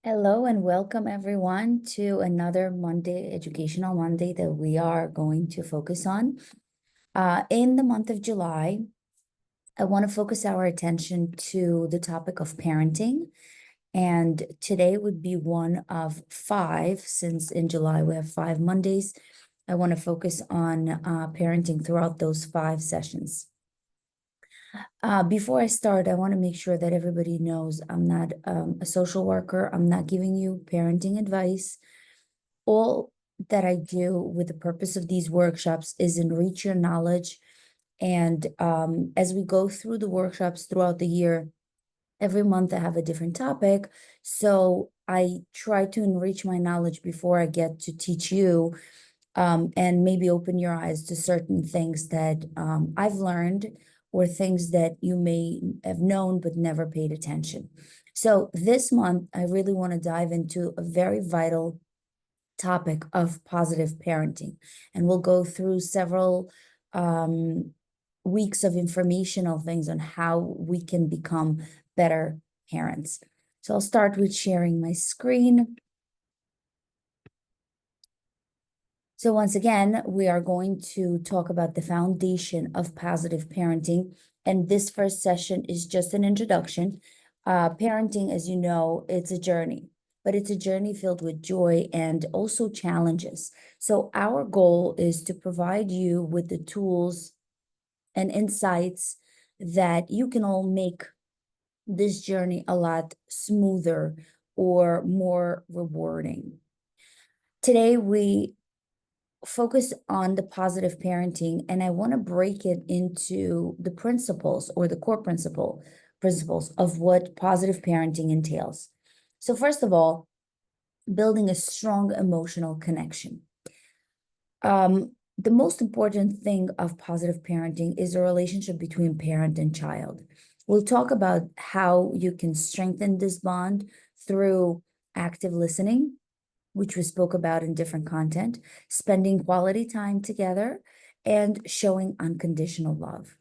Hello and welcome everyone to another Educational Monday that we are going to focus on. In the month of July, I want to focus our attention to the topic of parenting. And today would be one of five, since in July we have 5 Mondays. I want to focus on parenting throughout those 5 sessions. Before I start, I want to make sure that everybody knows I'm not a social worker. I'm not giving you parenting advice. All that I do with the purpose of these workshops is enrich your knowledge. And as we go through the workshops throughout the year, every month I have a different topic. So I try to enrich my knowledge before I get to teach you, and maybe open your eyes to certain things that I've learned or things that you may have known but never paid attention. So this month, I really want to dive into a very vital topic of positive parenting. And we'll go through several weeks of informational things on how we can become better parents. So I'll start with sharing my screen. So once again, we are going to talk about the foundation of positive parenting. And this first session is just an introduction. Parenting, as you know, it's a journey, but it's a journey filled with joy and also challenges. So our goal is to provide you with the tools and insights that you can all make this journey a lot smoother or more rewarding. Today, we focus on the positive parenting, and I want to break it into the principles or the core principles of what positive parenting entails. So first of all, building a strong emotional connection. The most important thing of positive parenting is the relationship between parent and child. We'll talk about how you can strengthen this bond through active listening, which we spoke about in different content, spending quality time together, and showing unconditional love.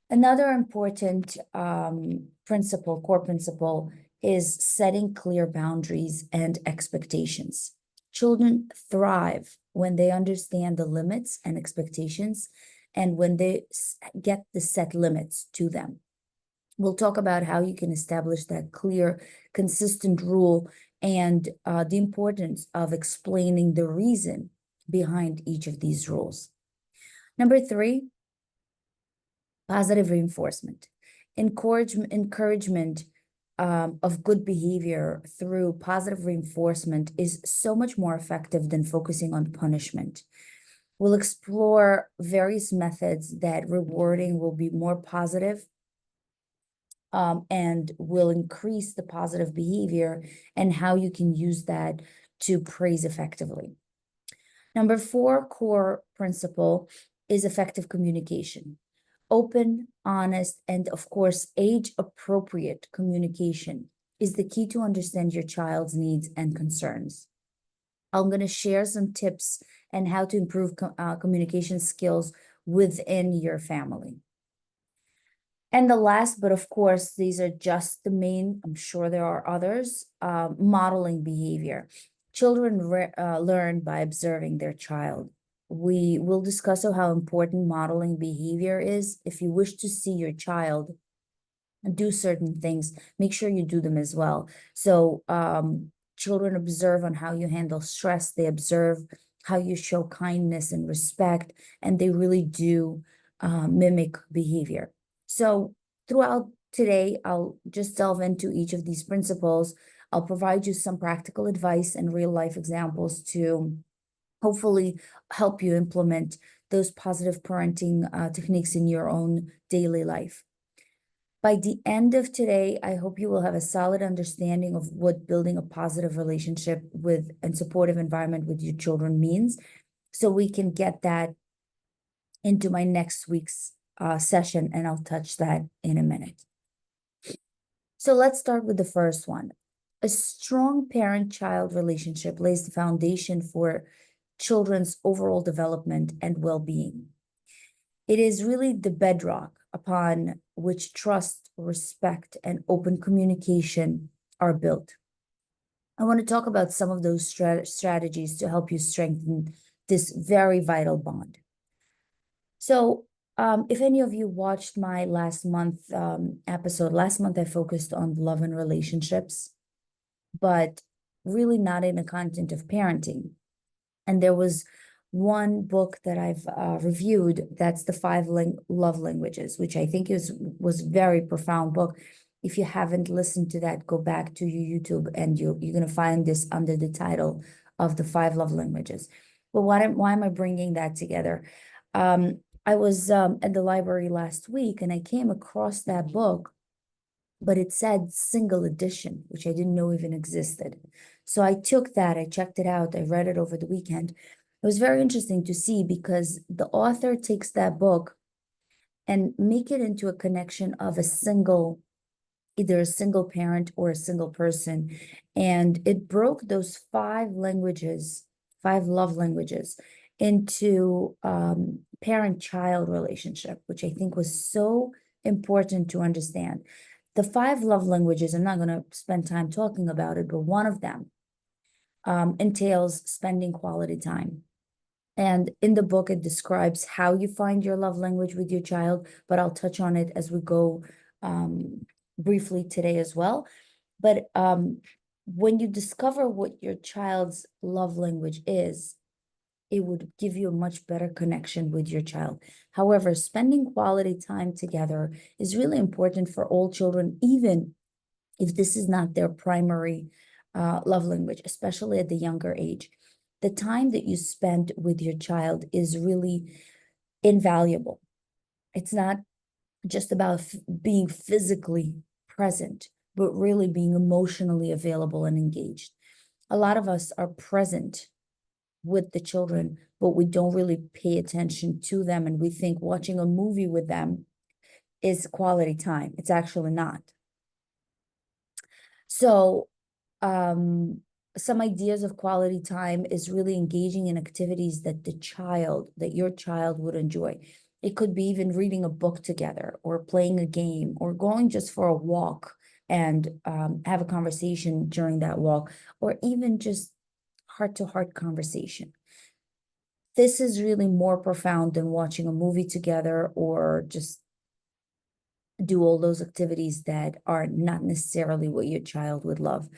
Another important core principle, is setting clear boundaries and expectations. Children thrive when they understand the limits and expectations and when they get the set limits to them. We'll talk about how you can establish that clear, consistent rule and the importance of explaining the reason behind each of these rules. Number 3, positive reinforcement. Encouragement of good behavior through positive reinforcement is so much more effective than focusing on punishment. We'll explore various methods that rewarding will be more positive and will increase the positive behavior and how you can use that to praise effectively. Number 4 core principle is effective communication. Open, honest, and of course, age-appropriate communication is the key to understand your child's needs and concerns. I'm going to share some tips and how to improve communication skills within your family. And the last, but of course, these are just the main, I'm sure there are others, modeling behavior. Children learn by observing their child. We will discuss how important modeling behavior is. If you wish to see your child do certain things, make sure you do them as well. So children observe on how you handle stress. They observe how you show kindness and respect, and they really do mimic behavior. So throughout today, I'll just delve into each of these principles. I'll provide you some practical advice and real life examples to hopefully help you implement those positive parenting techniques in your own daily life. By the end of today, I hope you will have a solid understanding of what building a positive relationship with and supportive environment with your children means, so we can get that into my next week's session, and I'll touch that in a minute. So let's start with the first one. A strong parent-child relationship lays the foundation for children's overall development and well-being. It is really the bedrock upon which trust, respect, and open communication are built. I want to talk about some of those strategies to help you strengthen this very vital bond. So, if any of you watched my last month episode, last month I focused on love and relationships, but really not in the content of parenting. And there was one book that I've reviewed, that's the Love Languages, which I think was very profound book. If you haven't listened to that, go back to your YouTube and you're going to find this under the title of the 5 Love Languages. But why am I bringing that together? I was at the library last week and I came across that book, but it said single edition, which I didn't know even existed. So I took that, I checked it out, I read it over the weekend. It was very interesting to see because the author takes that book and make it into a connection of either a single parent or a single person. And it broke those 5 languages, 5 love languages, into parent-child relationship, which I think was so important to understand. The 5 love languages, I'm not going to spend time talking about it, but one of them entails spending quality time. And in the book, it describes how you find your love language with your child, but I'll touch on it as we go briefly today as well. But when you discover what your child's love language is, it would give you a much better connection with your child. However, spending quality time together is really important for all children, even if this is not their primary love language, especially at the younger age. The time that you spend with your child is really invaluable. It's not just about being physically present, but really being emotionally available and engaged. A lot of us are present with the children, but we don't really pay attention to them. And we think watching a movie with them is quality time. It's actually not. So, some ideas of quality time is really engaging in activities that your child would enjoy. It could be even reading a book together or playing a game or going just for a walk and have a conversation during that walk, or even just heart-to-heart conversation. This is really more profound than watching a movie together or just do all those activities that are not necessarily what your child would love.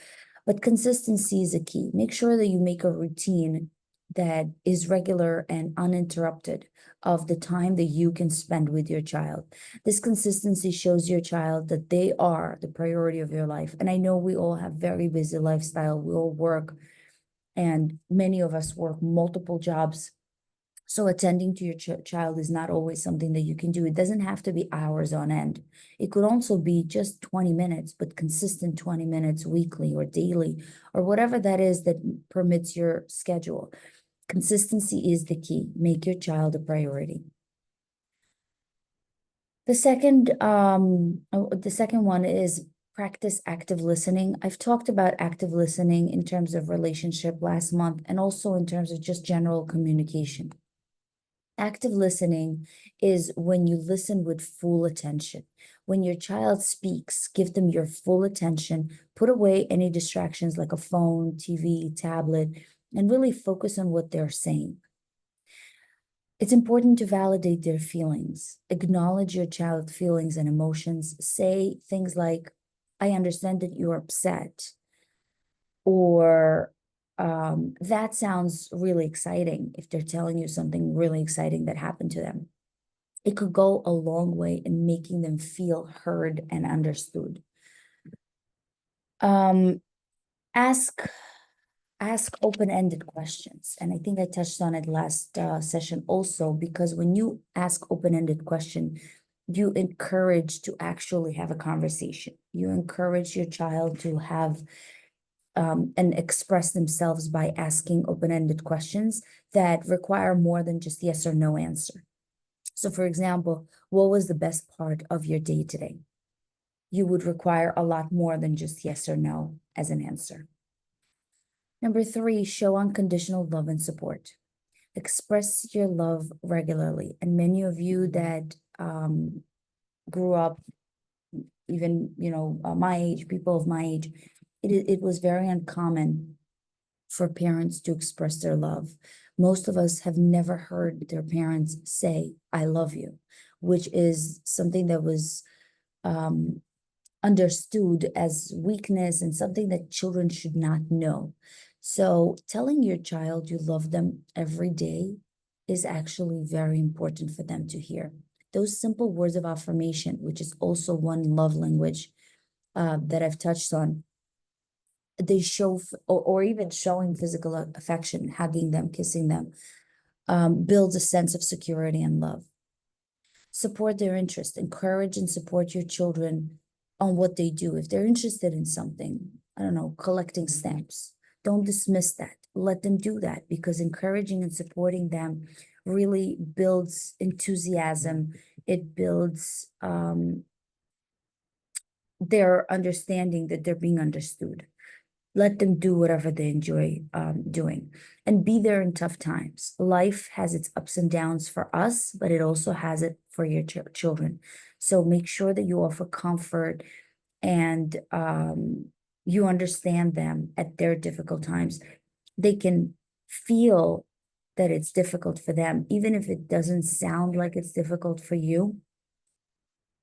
But consistency is a key. Make sure that you make a routine that is regular and uninterrupted of the time that you can spend with your child. This consistency shows your child that they are the priority of your life. And I know we all have very busy lifestyle. We all work, and many of us work multiple jobs. So attending to your child is not always something that you can do. It doesn't have to be hours on end. It could also be just 20 minutes, but consistent 20 minutes weekly or daily, or whatever that is that permits your schedule. Consistency is the key. Make your child a priority. The second one is practice active listening. I've talked about active listening in terms of relationship last month, and also in terms of just general communication. Active listening is when you listen with full attention. When your child speaks, give them your full attention, put away any distractions like a phone, TV, tablet, and really focus on what they're saying. It's important to validate their feelings, acknowledge your child's feelings and emotions. Say things like, I understand that you're upset, or that sounds really exciting if they're telling you something really exciting that happened to them. It could go a long way in making them feel heard and understood. Ask open-ended questions. And I think I touched on it last session also, because when you ask open-ended question, you encourage to actually have a conversation. You encourage your child to have and express themselves by asking open-ended questions that require more than just yes or no answer. So for example, what was the best part of your day today? You would require a lot more than just yes or no as an answer. Number 3, show unconditional love and support. Express your love regularly. And many of you that grew up, even, my age, people of my age, it was very uncommon for parents to express their love. Most of us have never heard their parents say, "I love you," which is something that was understood as weakness and something that children should not know. So telling your child you love them every day is actually very important for them to hear. Those simple words of affirmation, which is also one love language that I've touched on, they show, or even showing physical affection, hugging them, kissing them, builds a sense of security and love. Support their interest, encourage and support your children on what they do. If they're interested in something, I don't know, collecting stamps, don't dismiss that. Let them do that, because encouraging and supporting them really builds enthusiasm. It builds their understanding that they're being understood. Let them do whatever they enjoy doing, and be there in tough times. Life has its ups and downs for us, but it also has it for your children. So make sure that you offer comfort and you understand them at their difficult times. They can feel that it's difficult for them, even if it doesn't sound like it's difficult for you.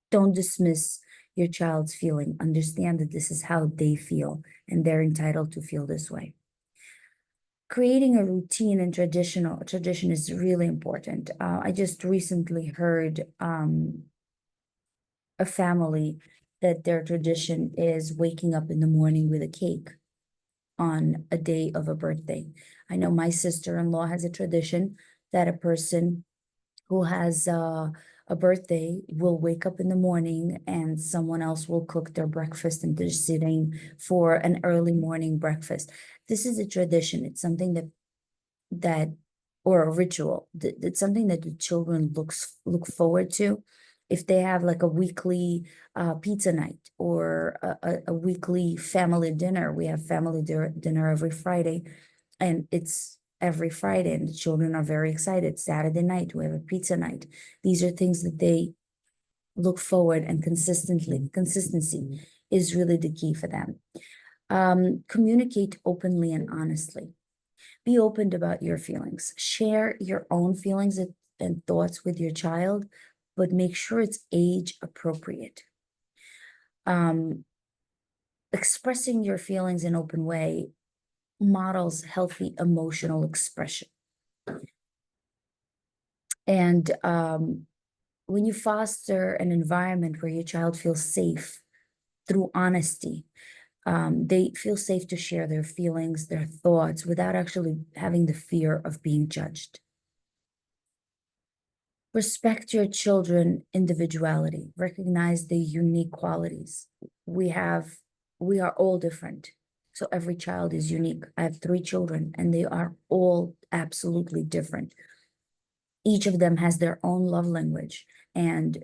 Don't dismiss your child's feeling. Understand that this is how they feel, and they're entitled to feel this way. Creating a routine and tradition is really important. I just recently heard a family that their tradition is waking up in the morning with a cake on a day of a birthday. I know my sister-in-law has a tradition that a person who has a birthday will wake up in the morning and someone else will cook their breakfast, and they're sitting for an early morning breakfast. This is a tradition. It's something that or a ritual. It's something that the children look forward to. If they have like a weekly pizza night or a weekly family dinner, we have family dinner every Friday, and it's every Friday, and the children are very excited. Saturday night, we have a pizza night. These are things that they look forward, and consistency is really the key for them. Communicate openly and honestly. Be open about your feelings. Share your own feelings and thoughts with your child, but make sure it's age appropriate. Expressing your feelings in an open way models healthy emotional expression. And when you foster an environment where your child feels safe through honesty, they feel safe to share their feelings, their thoughts, without actually having the fear of being judged. Respect your children's individuality. Recognize their unique qualities. We are all different. So every child is unique. I have 3 children, and they are all absolutely different. Each of them has their own love language, and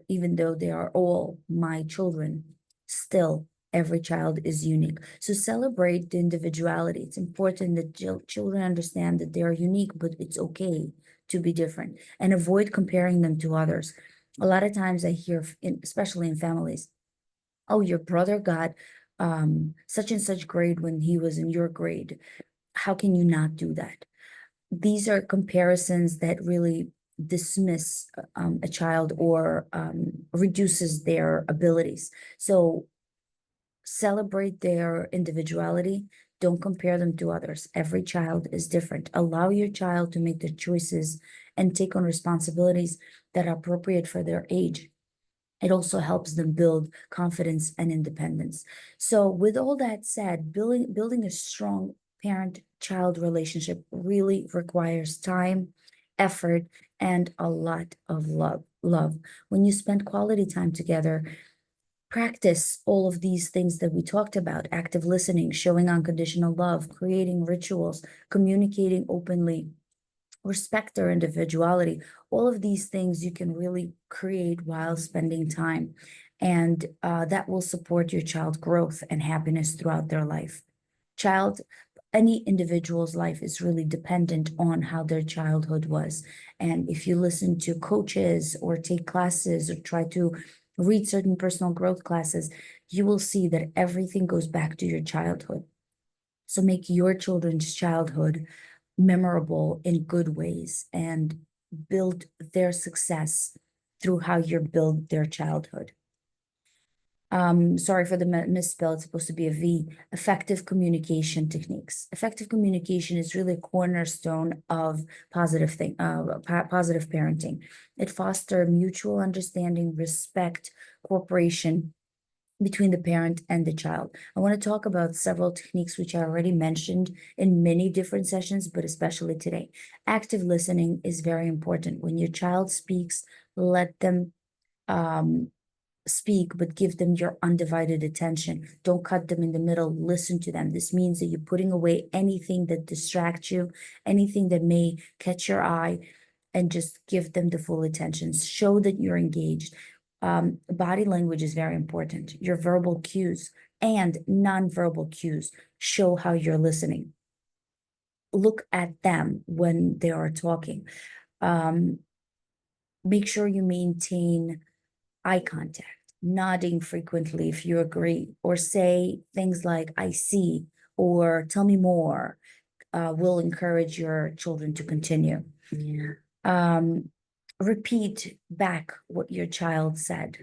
even though they are all my children, still every child is unique. So celebrate the individuality. It's important that children understand that they are unique, but it's okay to be different, and avoid comparing them to others. A lot of times I hear, especially in families, "Oh, your brother got such and such grade when he was in your grade. How can you not do that?" These are comparisons that really dismiss a child or reduces their abilities. So celebrate their individuality. Don't compare them to others. Every child is different. Allow your child to make their choices and take on responsibilities that are appropriate for their age. It also helps them build confidence and independence. So with all that said, building a strong parent-child relationship really requires time, effort, and a lot of love. When you spend quality time together, practice all of these things that we talked about: active listening, showing unconditional love, creating rituals, communicating openly, respect their individuality. All of these things you can really create while spending time, and that will support your child's growth and happiness throughout their life. Any individual's life is really dependent on how their childhood was. And if you listen to coaches or take classes or try to read certain personal growth classes, you will see that everything goes back to your childhood. So make your children's childhood memorable in good ways and build their success through how you build their childhood. Sorry for the misspell, it's supposed to be a V. Effective communication techniques. Effective communication is really a cornerstone of positive parenting. It fosters mutual understanding, respect, cooperation between the parent and the child. I want to talk about several techniques which I already mentioned in many different sessions, but especially today. Active listening is very important. When your child speaks, let them speak, but give them your undivided attention. Don't cut them in the middle. Listen to them. This means that you're putting away anything that distracts you, anything that may catch your eye, and just give them the full attention. Show that you're engaged. Body language is very important. Your verbal cues and nonverbal cues show how you're listening. Look at them when they are talking. Make sure you maintain eye contact, nodding frequently if you agree, or say things like, I see, or tell me more, will encourage your children to continue. Repeat back what your child said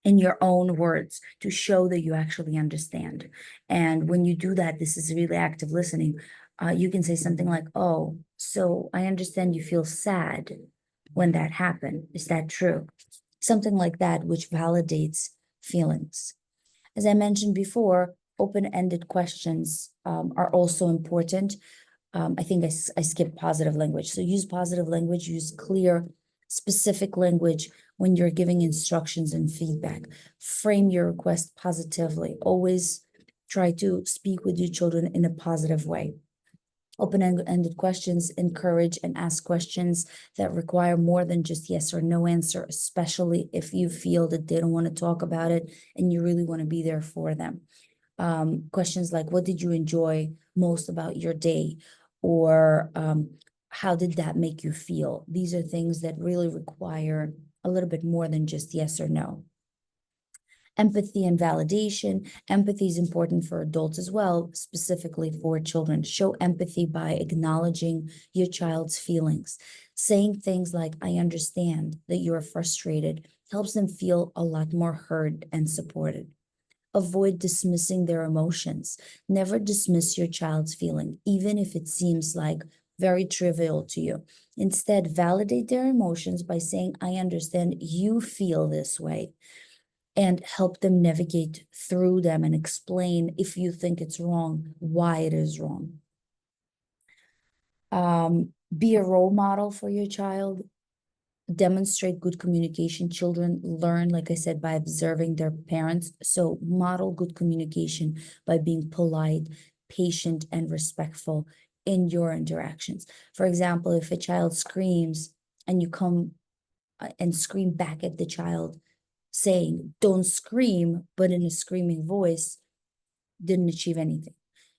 in your own words to show that you actually understand. And when you do that, this is really active listening. You can say something like, oh, so I understand you feel sad when that happened. Is that true? Something like that, which validates feelings. As I mentioned before, open-ended questions are also important. I think I skipped positive language. So use positive language, use clear, specific language when you're giving instructions and feedback. Frame your request positively. Always try to speak with your children in a positive way. Open-ended questions encourage and ask questions that require more than just yes or no answer, especially if you feel that they don't want to talk about it and you really want to be there for them. Questions like, what did you enjoy most about your day? Or how did that make you feel? These are things that really require a little bit more than just yes or no. Empathy and validation. Empathy is important for adults as well, specifically for children. Show empathy by acknowledging your child's feelings. Saying things like, I understand that you're frustrated, helps them feel a lot more heard and supported. Avoid dismissing their emotions. Never dismiss your child's feeling, even if it seems like very trivial to you. Instead, validate their emotions by saying, I understand you feel this way, and help them navigate through them and explain, if you think it's wrong, why it is wrong. Be a role model for your child. Demonstrate good communication. Children learn, like I said, by observing their parents. So model good communication by being polite, patient, and respectful in your interactions. For example, if a child screams and you come and scream back at the child, saying, don't scream, but in a screaming voice, didn't achieve anything.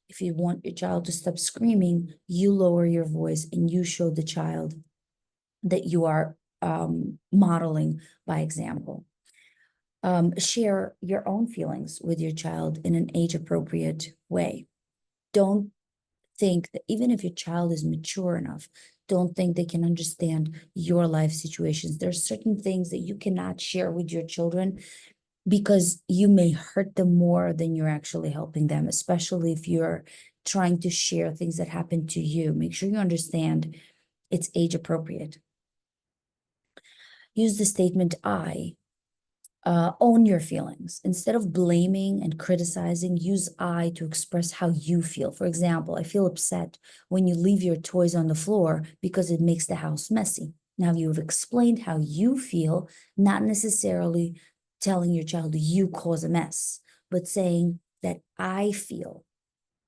If you want your child to stop screaming, you lower your voice and you show the child that you are modeling by example. Share your own feelings with your child in an age-appropriate way. Don't think that even if your child is mature enough, don't think they can understand your life situations. There's certain things that you cannot share with your children because you may hurt them more than you're actually helping them, especially if you're trying to share things that happen to you. Make sure you understand it's age appropriate. Use the statement I. Own your feelings. Instead of blaming and criticizing, use I to express how you feel. For example, I feel upset when you leave your toys on the floor because it makes the house messy. Now you've explained how you feel, not necessarily telling your child you cause a mess, but saying that I feel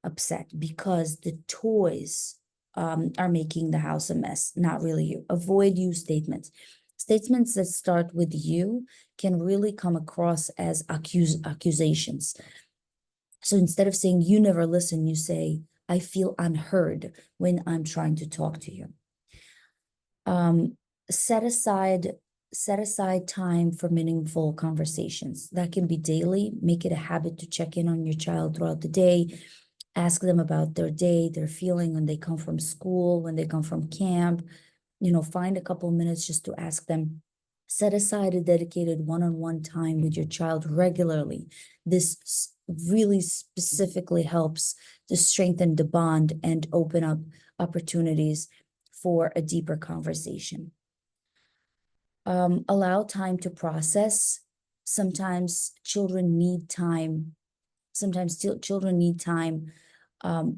upset because the toys are making the house a mess, not really you. Avoid you statements. Statements that start with you can really come across as accusations. So instead of saying you never listen, you say, I feel unheard when I'm trying to talk to you. Set aside set aside time for meaningful conversations. That can be daily. Make it a habit to check in on your child throughout the day. Ask them about their day, their feeling when they come from school, when they come from camp. Find a couple of minutes just to ask them. Set aside a dedicated one-on-one time with your child regularly. This really specifically helps to strengthen the bond and open up opportunities for a deeper conversation. Allow time to process. Sometimes children need time. Children need time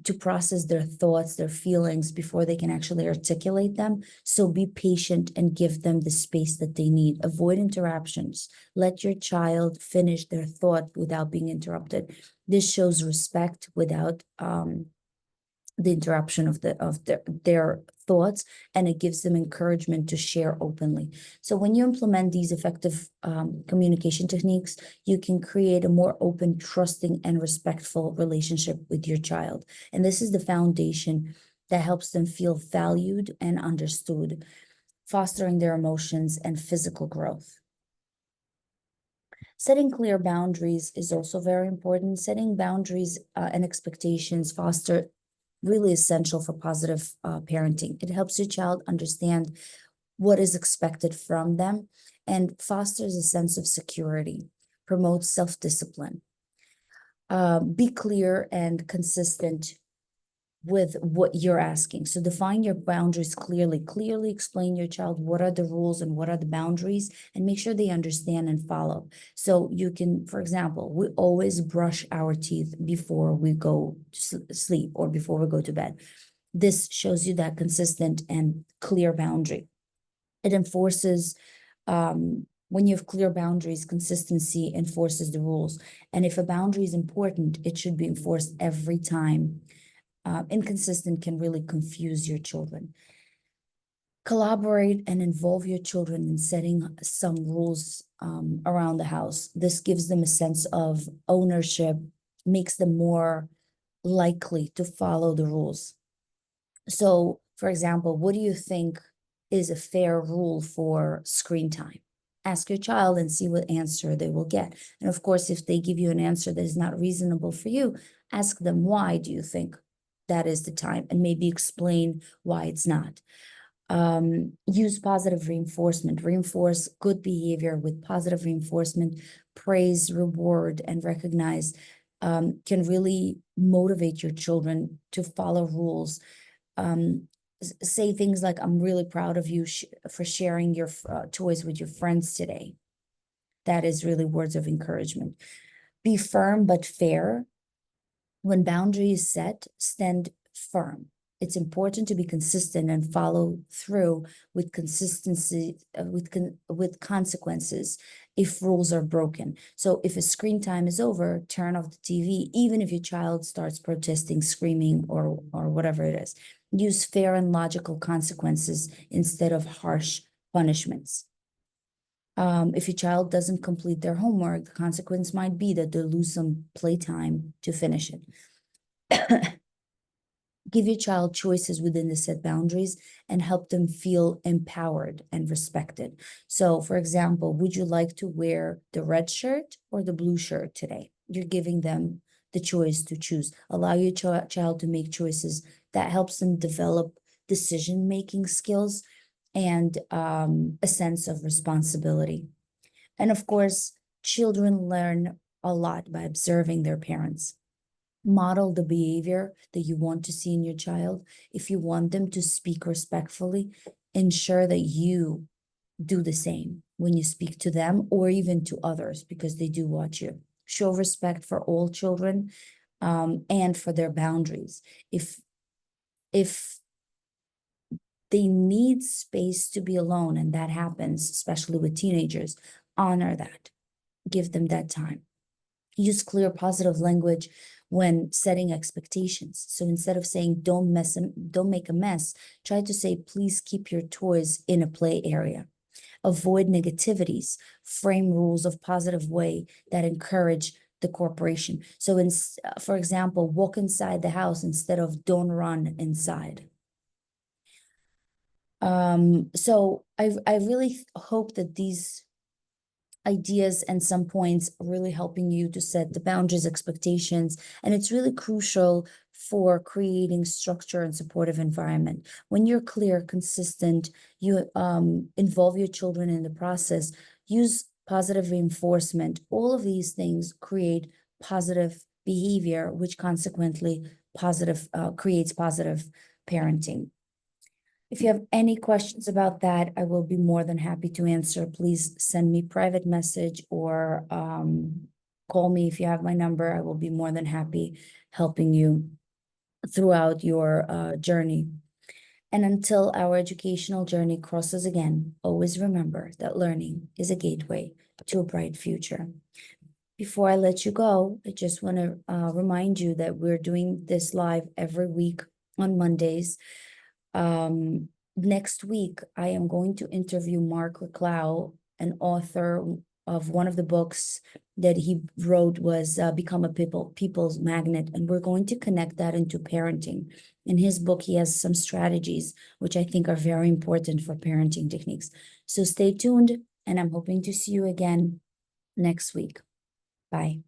to process their thoughts, their feelings before they can actually articulate them. So be patient and give them the space that they need. Avoid interruptions. Let your child finish their thought without being interrupted. This shows respect without the interruption of their thoughts, and it gives them encouragement to share openly. So when you implement these effective communication techniques, you can create a more open, trusting, and respectful relationship with your child. And this is the foundation that helps them feel valued and understood, fostering their emotions and physical growth. Setting clear boundaries is also very important. Setting boundaries and expectations foster really essential for positive parenting. It helps your child understand what is expected from them and fosters a sense of security, promotes self-discipline. Be clear and consistent with what you're asking. So define your boundaries clearly. Clearly explain your child what are the rules and what are the boundaries, and make sure they understand and follow. So you can, for example, we always brush our teeth before we go to sleep or before we go to bed. This shows you that consistent and clear boundary. It enforces, when you have clear boundaries, consistency enforces the rules. And if a boundary is important, it should be enforced every time. Inconsistent can really confuse your children. Collaborate and involve your children in setting some rules around the house. This gives them a sense of ownership, makes them more likely to follow the rules. So, for example, what do you think is a fair rule for screen time? Ask your child and see what answer they will get. And of course, if they give you an answer that is not reasonable for you, ask them, why do you think that is the time? And maybe explain why it's not. Use positive reinforcement. Reinforce good behavior with positive reinforcement. Praise, reward, and recognize can really motivate your children to follow rules. Say things like, I'm really proud of you for sharing your toys with your friends today. That is really words of encouragement. Be firm but fair. When boundaries set, stand firm. It's important to be consistent and follow through with consistency, with consequences if rules are broken. So if a screen time is over, turn off the TV, even if your child starts protesting, screaming, or whatever it is. Use fair and logical consequences instead of harsh punishments. If your child doesn't complete their homework, the consequence might be that they'll lose some playtime to finish it. Give your child choices within the set boundaries and help them feel empowered and respected. So, for example, would you like to wear the red shirt or the blue shirt today? You're giving them the choice to choose. Allow your child to make choices. That helps them develop decision-making skills and a sense of responsibility. And of course, children learn a lot by observing their parents. Model the behavior that you want to see in your child. If you want them to speak respectfully, ensure that you do the same when you speak to them or even to others, because they do watch you. Show respect for all children and for their boundaries. If they need space to be alone, and that happens, especially with teenagers, honor that. Give them that time. Use clear, positive language when setting expectations. So instead of saying, don't make a mess, try to say, please keep your toys in a play area. Avoid negativities. Frame rules of positive way that encourage the cooperation. So, for example, walk inside the house instead of don't run inside. So I really hope that these ideas and some points are really helping you to set the boundaries, expectations, and it's really crucial for creating structure and supportive environment. When you're clear, consistent, you involve your children in the process, use positive reinforcement. All of these things create positive behavior, which consequently creates positive parenting. If you have any questions about that, I will be more than happy to answer. Please send me private message or call me if you have my number. I will be more than happy helping you throughout your journey. And until our educational journey crosses again, always remember that learning is a gateway to a bright future. Before I let you go, I just want to remind you that we're doing this live every week on Mondays. Next week, I am going to interview Mark Leclau, an author of one of the books that he wrote was Become a People's Magnet, and we're going to connect that into parenting. In his book, he has some strategies which I think are very important for parenting techniques. So stay tuned, and I'm hoping to see you again next week. Bye.